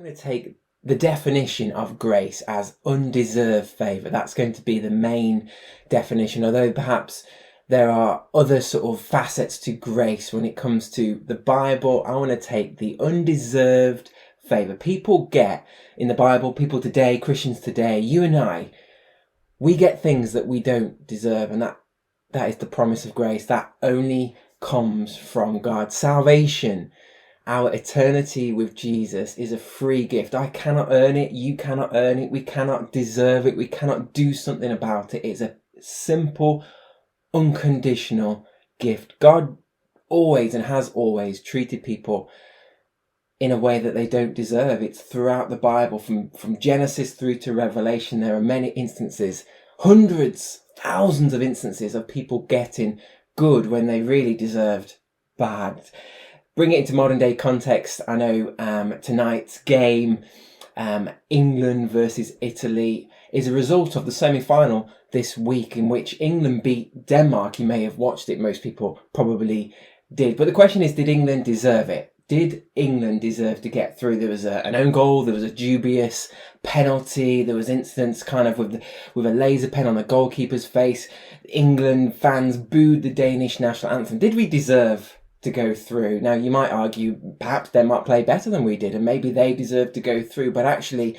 I'm going to take the definition of grace as undeserved favour. That's going to be the main definition, although perhaps there are other sort of facets to grace when it comes to the Bible. I want to take the undeserved favour. People get in the Bible, people today, Christians today, you and I, we get things that we don't deserve, and that is the promise of grace. That only comes from God. Salvation, our eternity with Jesus, is a free gift. I cannot earn it. You cannot earn it. We cannot deserve it. We cannot do something about it. It's a simple, unconditional gift. God always and has always treated people in a way that they don't deserve. It's throughout the Bible, from Genesis through to Revelation. There are many instances, hundreds, thousands of instances of people getting good when they really deserved bad. Bring it into modern day context. I know tonight's game, England versus Italy, is a result of the semi-final this week in which England beat Denmark. You may have watched it. Most people probably did. But the question is, did England deserve it? Did England deserve to get through? There was an own goal. There was a dubious penalty. There was incidents kind of with a laser pen on the goalkeeper's face. England fans booed the Danish national anthem. Did we deserve to go through? Now, you might argue perhaps Denmark played better than we did, and maybe they deserved to go through. But actually,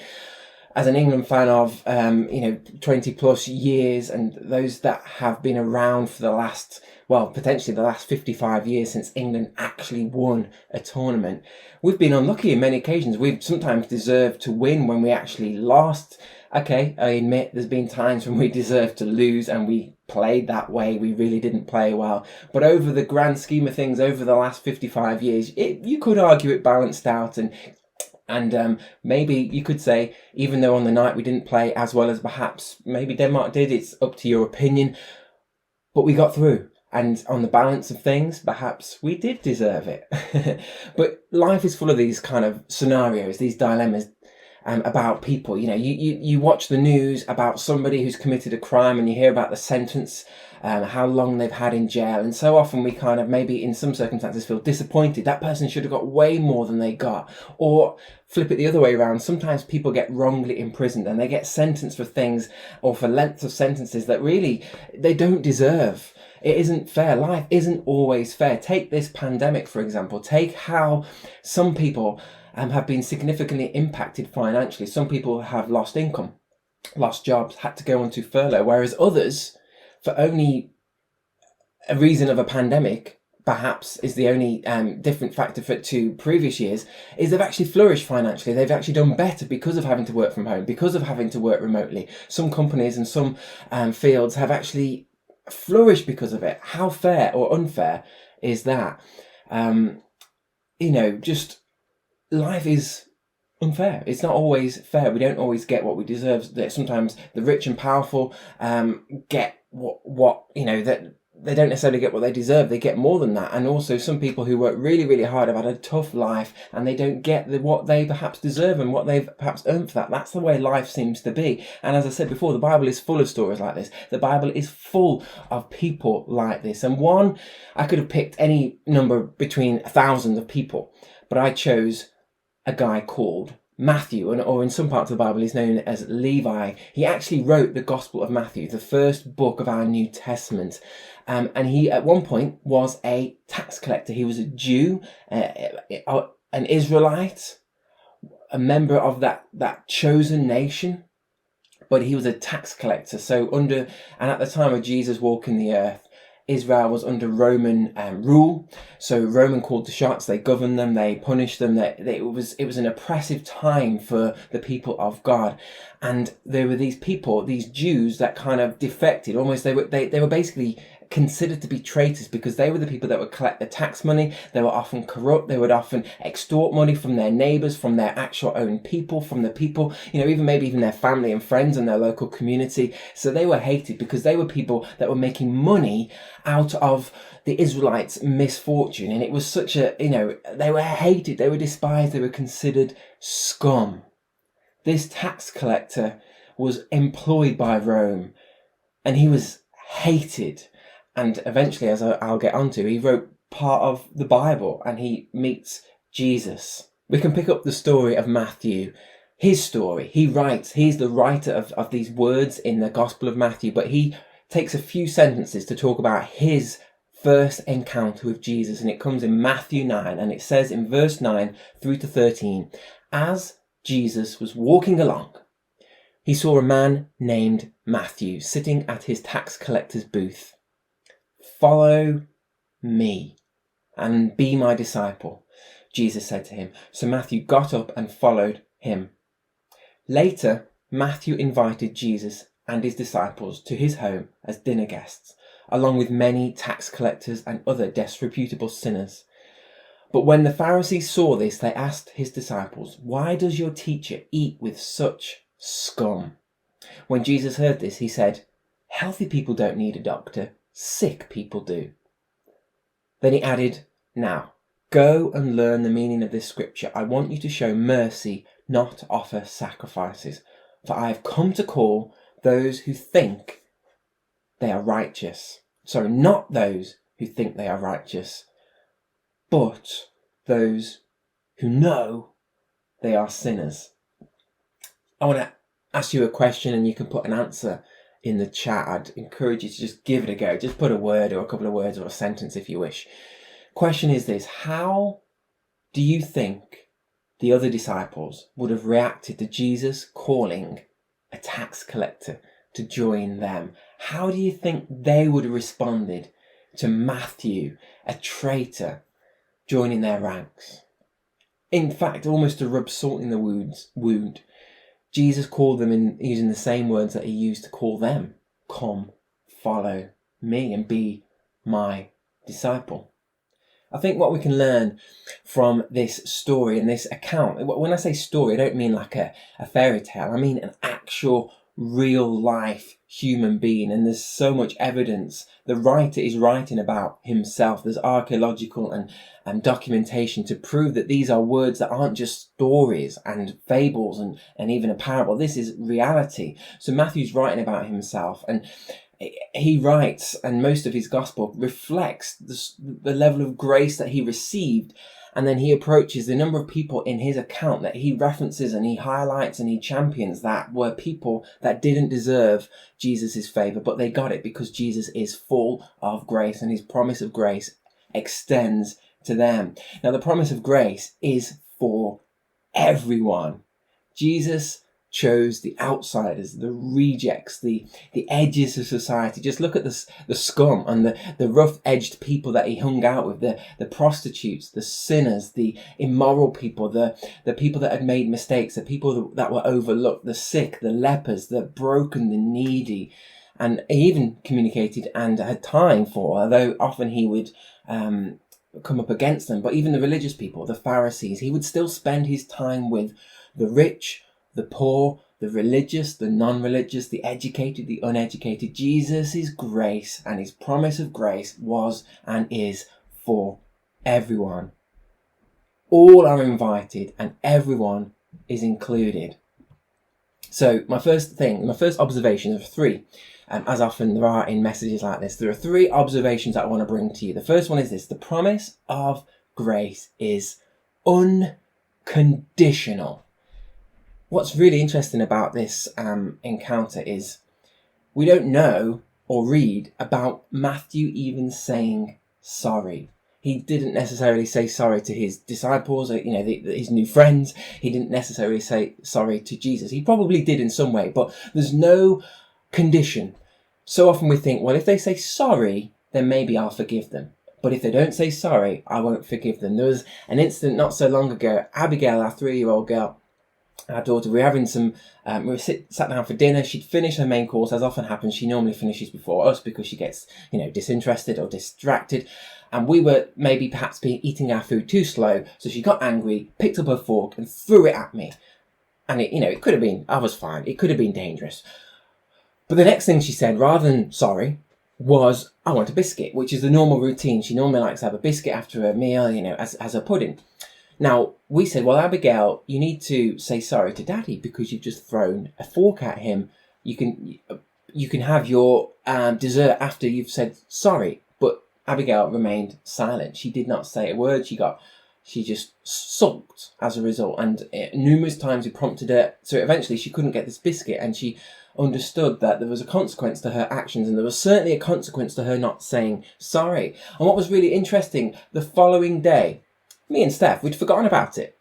as an England fan of 20 plus years, and those that have been around for the last, well, potentially the last 55 years since England actually won a tournament, we've been unlucky in many occasions. We've sometimes deserved to win when we actually lost. Okay, I admit there's been times when we deserved to lose and we played that way. We really didn't play well. But over the grand scheme of things, over the last 55 years, you could argue it balanced out, and maybe you could say, even though on the night we didn't play as well as perhaps maybe Denmark did, it's up to your opinion, but we got through. And on the balance of things, perhaps we did deserve it. But life is full of these kind of scenarios, these dilemmas about people. You know, you watch the news about somebody who's committed a crime and you hear about the sentence, how long they've had in jail. And so often we kind of maybe in some circumstances feel disappointed. That person should have got way more than they got. Or flip it the other way around. Sometimes people get wrongly imprisoned and they get sentenced for things or for lengths of sentences that really they don't deserve. It isn't fair. Life isn't always fair. Take this pandemic, for example. Take how some people have been significantly impacted financially. Some people have lost income, lost jobs, had to go onto furlough, whereas others, for only a reason of a pandemic, perhaps is the only different factor to previous years, is they've actually flourished financially. They've actually done better because of having to work from home, because of having to work remotely. Some companies and some fields have actually flourish because of it. How fair or unfair is that? Just life is unfair. It's not always fair. We don't always get what we deserve. That sometimes the rich and powerful get what that they don't necessarily get what they deserve. They get more than that. And also some people who work really, really hard have had a tough life and they don't get what they perhaps deserve and what they've perhaps earned for that. That's the way life seems to be. And as I said before, the Bible is full of stories like this. The Bible is full of people like this. And I could have picked any number between thousands of people, but I chose a guy called Matthew, or in some parts of the Bible he's known as Levi. He actually wrote the Gospel of Matthew, the first book of our New Testament. And he, at one point, was a tax collector. He was a Jew, an Israelite, a member of that chosen nation. But he was a tax collector. And at the time of Jesus walking the earth, Israel was under Roman rule. So Roman called the shots. They governed them. They punished them. It was an oppressive time for the people of God. And there were these people, these Jews, that kind of defected. Almost they were basically considered to be traitors because they were the people that would collect the tax money. They were often corrupt. They would often extort money from their neighbours, from their actual own people, from the people, even their family and friends and their local community. So they were hated because they were people that were making money out of the Israelites' misfortune. And it was such they were hated, they were despised, they were considered scum. This tax collector was employed by Rome and he was hated. And eventually, as I'll get onto, he wrote part of the Bible and he meets Jesus. We can pick up the story of Matthew, his story. He's the writer of these words in the Gospel of Matthew, but he takes a few sentences to talk about his first encounter with Jesus. And it comes in Matthew 9, and it says in verse 9 through to 13, as Jesus was walking along, he saw a man named Matthew sitting at his tax collector's booth. Follow me and be my disciple, Jesus said to him. So Matthew got up and followed him. Later, Matthew invited Jesus and his disciples to his home as dinner guests, along with many tax collectors and other disreputable sinners. But when the Pharisees saw this, they asked his disciples, "Why does your teacher eat with such scum?" When Jesus heard this, he said, "Healthy people don't need a doctor, sick people do." Then he added, "Now, go and learn the meaning of this scripture. I want you to show mercy, not offer sacrifices. For I have come to call those who think they are righteous." Sorry, not those who think they are righteous, but those who know they are sinners. I want to ask you a question, and you can put an answer in the chat. I'd encourage you to just give it a go. Just put a word or a couple of words or a sentence if you wish. Question is this: how do you think the other disciples would have reacted to Jesus calling a tax collector to join them? How do you think they would have responded to Matthew, a traitor, joining their ranks? In fact, almost to rub salt in the wound, Jesus called them in using the same words that he used to call them. Come, follow me and be my disciple. I think what we can learn from this story and this account, when I say story, I don't mean like a fairy tale. I mean an actual real life human being. And there's so much evidence. The writer is writing about himself. There's archaeological and documentation to prove that these are words that aren't just stories and fables and even a parable. This is reality. So Matthew's writing about himself, and he writes, and most of his gospel reflects the level of grace that he received. And then he approaches the number of people in his account that he references and he highlights and he champions that were people that didn't deserve Jesus' favour, but they got it because Jesus is full of grace and his promise of grace extends to them. Now, the promise of grace is for everyone. Jesus chose the outsiders, the rejects, the edges of society. Just look at the scum and the rough-edged people that he hung out with, the prostitutes, the sinners, the immoral people, the people that had made mistakes, the people that were overlooked, the sick, the lepers, the broken, the needy. And he even communicated and had time for, although often he would come up against them, but even the religious people, the Pharisees, he would still spend his time with the rich, the poor, the religious, the non-religious, the educated, the uneducated. Jesus' grace and his promise of grace was and is for everyone. All are invited and everyone is included. So my first observation of three, as often there are in messages like this, there are three observations that I want to bring to you. The first one is this: the promise of grace is unconditional. What's really interesting about this encounter is we don't know or read about Matthew even saying sorry. He didn't necessarily say sorry to his disciples, or, his new friends. He didn't necessarily say sorry to Jesus. He probably did in some way, but there's no condition. So often we think, well, if they say sorry, then maybe I'll forgive them. But if they don't say sorry, I won't forgive them. There was an incident not so long ago. Abigail, our 3-year-old girl, our daughter, we were having sat down for dinner. She'd finished her main course, as often happens. She normally finishes before us because she gets, disinterested or distracted. And we were maybe perhaps eating our food too slow. So she got angry, picked up her fork and threw it at me. And it could have been, I was fine. It could have been dangerous. But the next thing she said, rather than sorry, was, I want a biscuit, which is the normal routine. She normally likes to have a biscuit after a meal, as a pudding. Now, we said, well, Abigail, you need to say sorry to Daddy because you've just thrown a fork at him. You can have your dessert after you've said sorry. But Abigail remained silent. She did not say a word. She got she just sulked as a result, and numerous times we prompted her, so eventually she couldn't get this biscuit, and she understood that there was a consequence to her actions, and there was certainly a consequence to her not saying sorry. And what was really interesting, the following day, me and Steph, we'd forgotten about it.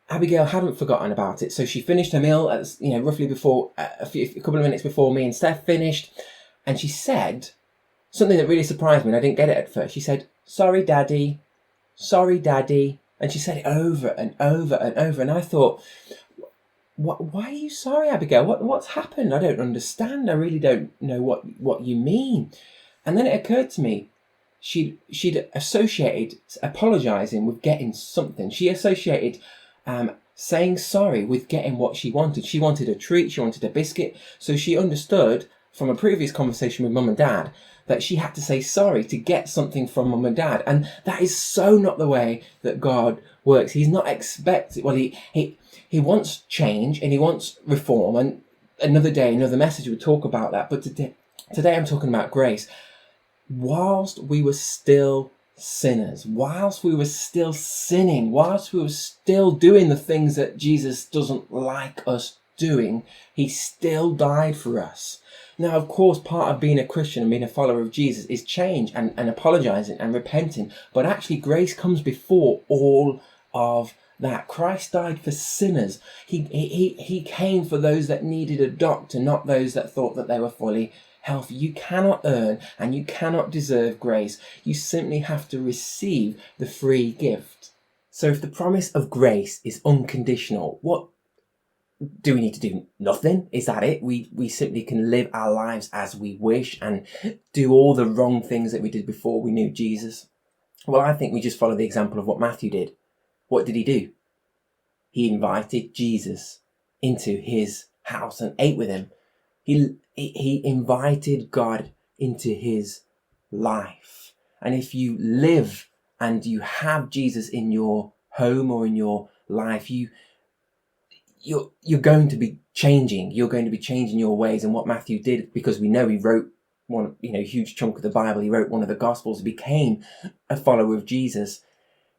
Abigail hadn't forgotten about it, so she finished her meal at, roughly before a couple of minutes before me and Steph finished, and she said something that really surprised me, and I didn't get it at first. She said, "Sorry, Daddy. Sorry, Daddy." And she said it over and over and over. And I thought, why are you sorry, Abigail? What's happened? I don't understand. I really don't know what you mean. And then it occurred to me, she'd associated apologising with getting something. She associated saying sorry with getting what she wanted. She wanted a treat. She wanted a biscuit. So she understood from a previous conversation with Mum and Dad that she had to say sorry to get something from Mum and Dad. And that is so not the way that God works. He's not expected. Well, he wants change and he wants reform. And another day, another message would talk about that. But today I'm talking about grace. Whilst we were still sinners, whilst we were still sinning, whilst we were still doing the things that Jesus doesn't like us doing, he still died for us. Now, of course, part of being a Christian and being a follower of Jesus is change and apologising and repenting. But actually, grace comes before all of that. Christ died for sinners. He came for those that needed a doctor, not those that thought that they were fully healthy. You cannot earn and you cannot deserve grace. You simply have to receive the free gift. So if the promise of grace is unconditional, what do we need to do? Nothing? Is that it? We simply can live our lives as we wish and do all the wrong things that we did before we knew Jesus? Well, I think we just follow the example of what Matthew did. What did he do? He invited Jesus into his house and ate with him. He invited God into his life. And if you live and you have Jesus in your home or in your life, you're going to be changing. You're going to be changing your ways. And what Matthew did, because we know he wrote a huge chunk of the Bible, he wrote one of the Gospels, became a follower of Jesus.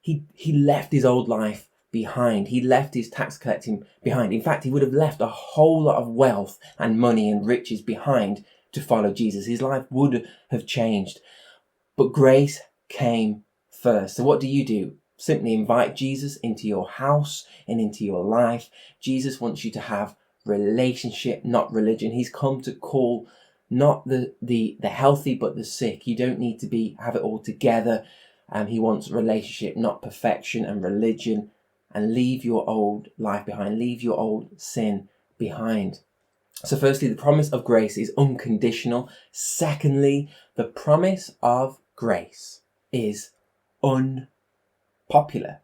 He left his old life behind. He left his tax collecting behind. In fact, he would have left a whole lot of wealth and money and riches behind to follow Jesus. His life would have changed. But grace came first. So what do? Simply invite Jesus into your house and into your life. Jesus wants you to have relationship, not religion. He's come to call not the healthy, but the sick. You don't need to have it all together. He wants relationship, not perfection and religion. And leave your old life behind. Leave your old sin behind. So firstly, the promise of grace is unconditional. Secondly, the promise of grace is unpopular.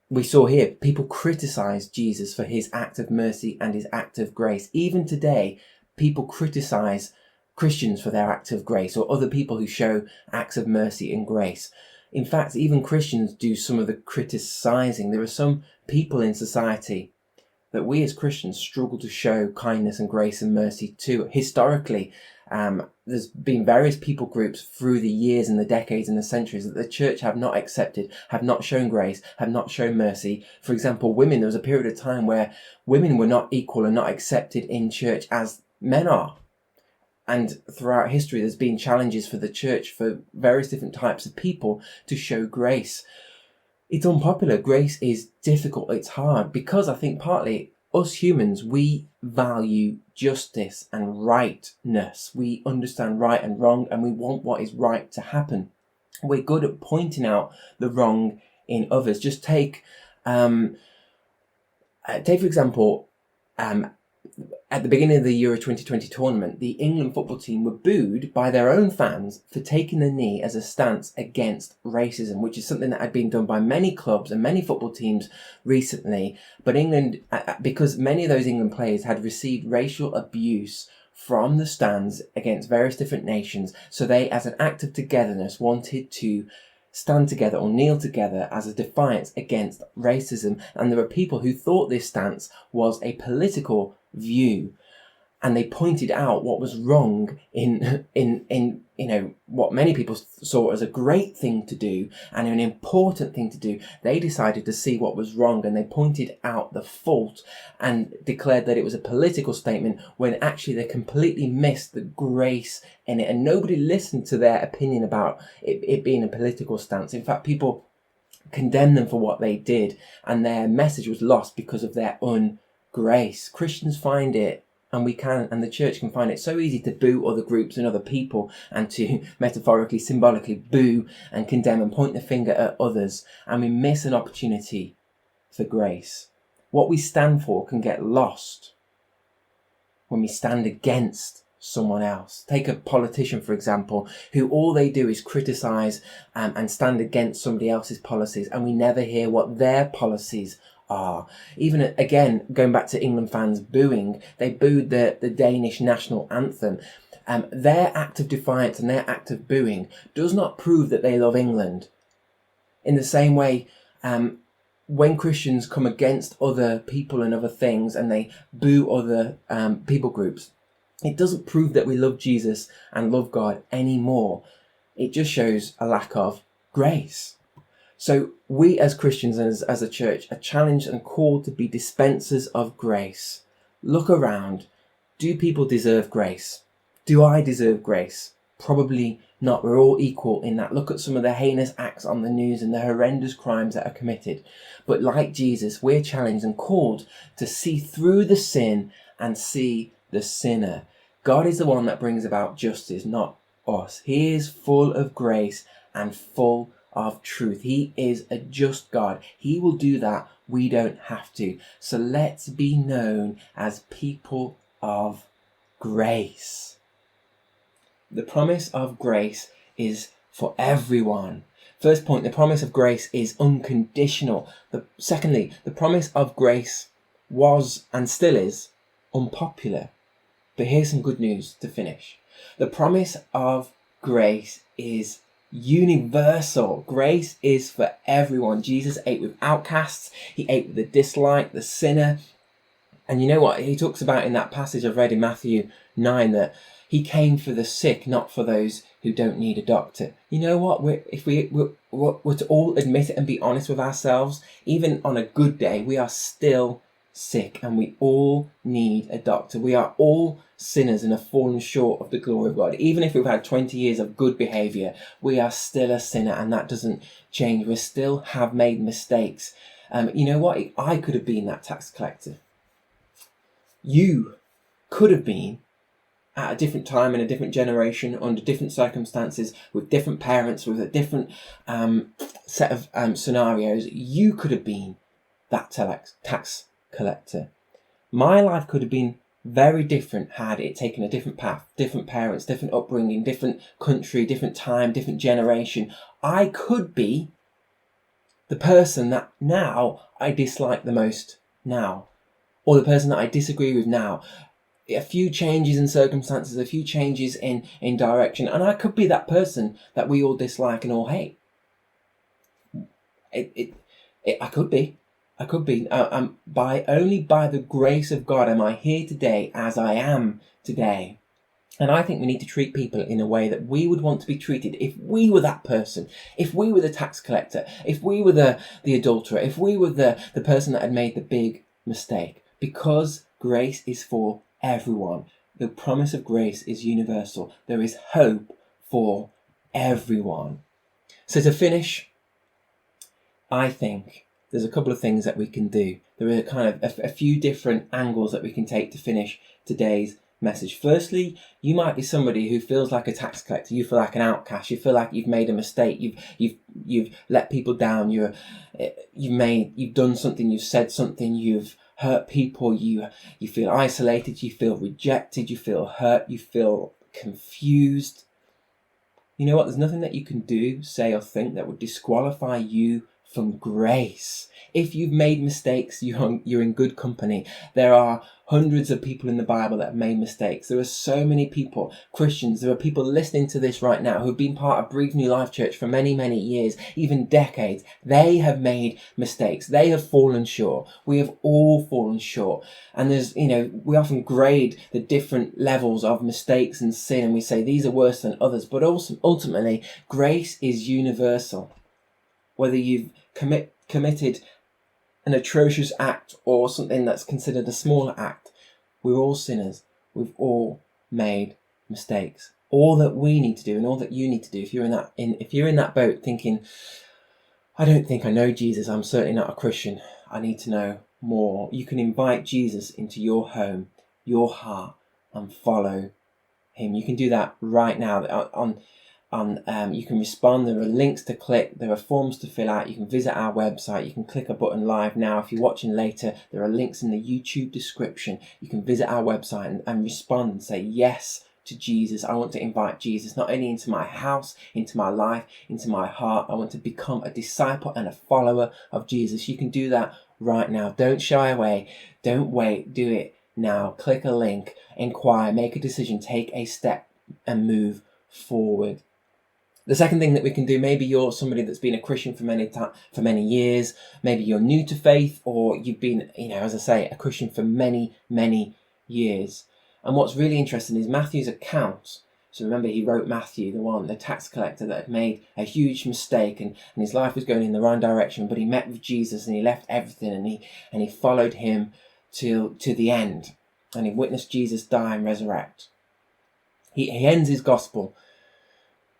We saw here, people criticize Jesus for his act of mercy and his act of grace. Even today, people criticize Christians for their act of grace, or other people who show acts of mercy and grace. In fact, even Christians do some of the criticizing. There are some people in society that we as Christians struggle to show kindness and grace and mercy to. Historically, there's been various people groups through the years and the decades and the centuries that the church have not accepted, have not shown grace, have not shown mercy. For example, women, there was a period of time where women were not equal and not accepted in church as men are. And throughout history, there's been challenges for the church, for various different types of people to show grace. It's unpopular. Grace is difficult. It's hard because I think partly us humans, we value justice and rightness. We understand right and wrong and we want what is right to happen. We're good at pointing out the wrong in others. Just take for example, at the beginning of the Euro 2020 tournament, the England football team were booed by their own fans for taking the knee as a stance against racism, which is something that had been done by many clubs and many football teams recently. But England, because many of those England players had received racial abuse from the stands against various different nations, so they, as an act of togetherness, wanted to stand together or kneel together as a defiance against racism. And there were people who thought this stance was a political view. and they pointed out what was wrong in what many people saw as a great thing to do and an important thing to do. They decided to see what was wrong, and they pointed out the fault and declared that it was a political statement, when actually they completely missed the grace in it, and nobody listened to their opinion about it being a political stance. In fact, people condemned them for what they did, and their message was lost because of their ungrace. Christians find it, and the church can find it so easy to boo other groups and other people, and to metaphorically, symbolically boo and condemn and point the finger at others, and we miss an opportunity for grace. What we stand for can get lost when we stand against someone else. Take a politician, for example, who all they do is criticise and stand against somebody else's policies, and we never hear what their policies are. Even again, going back to England fans booing, they booed the Danish national anthem. Their act of defiance and their act of booing does not prove that they love England. In the same way, when Christians come against other people and other things, and they boo other people groups, it doesn't prove that we love Jesus and love God anymore. It just shows a lack of grace. So we as Christians and as a church are challenged and called to be dispensers of grace. Look around. Do people deserve grace? Do I deserve grace? Probably not. We're all equal in that. Look at some of the heinous acts on the news and the horrendous crimes that are committed. But like Jesus, we're challenged and called to see through the sin and see the sinner. God is the one that brings about justice, not us. He is full of grace and full of truth. He is a just God. He will do that. We don't have to. So let's be known as people of grace. The promise of grace is for everyone. First point, the promise of grace is unconditional. Secondly, the promise of grace was and still is unpopular. But here's some good news to finish. The promise of grace is universal. Grace is for everyone. Jesus ate with outcasts. He ate with the disliked, the sinner. And you know what? He talks about in that passage I've read in Matthew 9 that he came for the sick, not for those who don't need a doctor. You know what? If we're to all admit it and be honest with ourselves, even on a good day, we are still sick, and we all need a doctor. We are all sinners and have fallen short of the glory of God. Even if we've had 20 years of good behaviour, we are still a sinner, and that doesn't change. We still have made mistakes. You know what? I could have been that tax collector. You could have been at a different time, in a different generation, under different circumstances, with different parents, with a different set of scenarios. You could have been that tax collector. My life could have been very different had it taken a different path, different parents, different upbringing, different country, different time, different generation. I could be the person that now I dislike the most now, or the person that I disagree with now. A few changes in circumstances, a few changes in direction, and I could be that person that we all dislike and all hate. I could be. Only by the grace of God am I here today as I am today. And I think we need to treat people in a way that we would want to be treated if we were that person, if we were the tax collector, if we were the adulterer, if we were the person that had made the big mistake. Because grace is for everyone. The promise of grace is universal. There is hope for everyone. So to finish, I think there's a couple of things that we can do. There are kind of a few different angles that we can take to finish today's message. Firstly, you might be somebody who feels like a tax collector. You feel like an outcast. You feel like you've made a mistake. You've let people down. You've done something. You've said something. You've hurt people. You feel isolated. You feel rejected. You feel hurt. You feel confused. You know what? There's nothing that you can do, say, or think that would disqualify you from grace. If you've made mistakes, you're in good company. There are hundreds of people in the Bible that have made mistakes. There are so many people, Christians, there are people listening to this right now who've been part of Breathe New Life Church for many, many years, even decades. They have made mistakes. They have fallen short. We have all fallen short. And there's, we often grade the different levels of mistakes and sin, and we say these are worse than others. But also, ultimately, grace is universal. Whether you've committed an atrocious act or something that's considered a smaller act, we're all sinners. We've all made mistakes. All that we need to do, and all that you need to do, if you're in that boat thinking, I don't think I know Jesus, I'm certainly not a Christian, I need to know more, you can invite Jesus into your home, your heart, and follow him. You can do that right now you can respond. There are links to click, there are forms to fill out. You can visit our website, you can click a button live now. If you're watching later, there are links in the YouTube description. You can visit our website and respond and say yes to Jesus. I want to invite Jesus not only into my house, into my life, into my heart. I want to become a disciple and a follower of Jesus. You can do that right now. Don't shy away, don't wait, do it now. Click a link, inquire, make a decision, take a step and move forward. The second thing that we can do, maybe you're somebody that's been a Christian for many years, maybe you're new to faith, or you've been, as I say, a Christian for many, many years. And what's really interesting is Matthew's account. So remember, he wrote Matthew, the tax collector that had made a huge mistake, and his life was going in the wrong direction, but he met with Jesus and he left everything and he followed him to the end, and he witnessed Jesus die and resurrect. He ends his gospel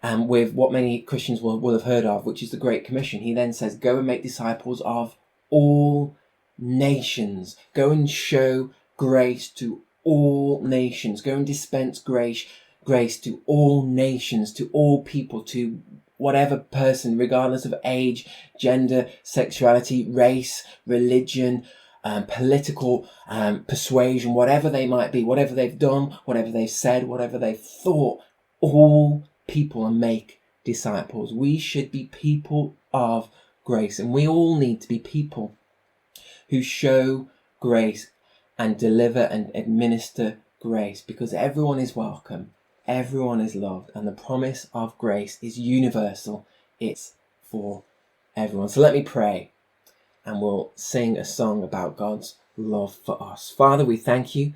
with what many Christians will have heard of, which is the Great Commission. He then says, go and make disciples of all nations. Go and show grace to all nations. Go and dispense grace to all nations, to all people, to whatever person, regardless of age, gender, sexuality, race, religion, political persuasion, whatever they might be, whatever they've done, whatever they've said, whatever they've thought, all people, and make disciples. We should be people of grace, and we all need to be people who show grace and deliver and administer grace, because everyone is welcome, everyone is loved, and the promise of grace is universal. It's for everyone. So let me pray, and we'll sing a song about God's love for us. Father, we thank you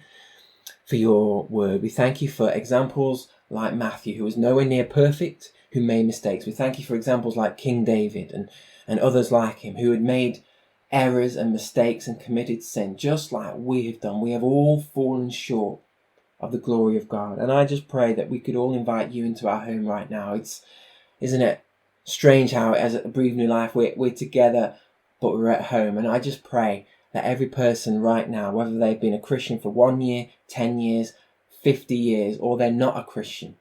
for your word. We thank you for examples like Matthew, who was nowhere near perfect, who made mistakes. We thank you for examples like King David and others like him, who had made errors and mistakes and committed sin, just like we have done. We have all fallen short of the glory of God. And I just pray that we could all invite you into our home right now. Isn't it strange how, as a Breathe New Life, we're together, but we're at home. And I just pray that every person right now, whether they've been a Christian for 1 year, 10 years, 50 years, or they're not a Christian,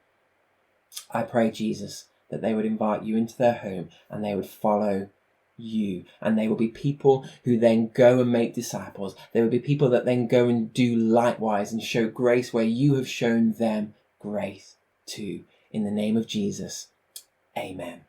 I pray, Jesus, that they would invite you into their home and they would follow you, and they will be people who then go and make disciples. They will be people that then go and do likewise and show grace where you have shown them grace too. In the name of Jesus, amen.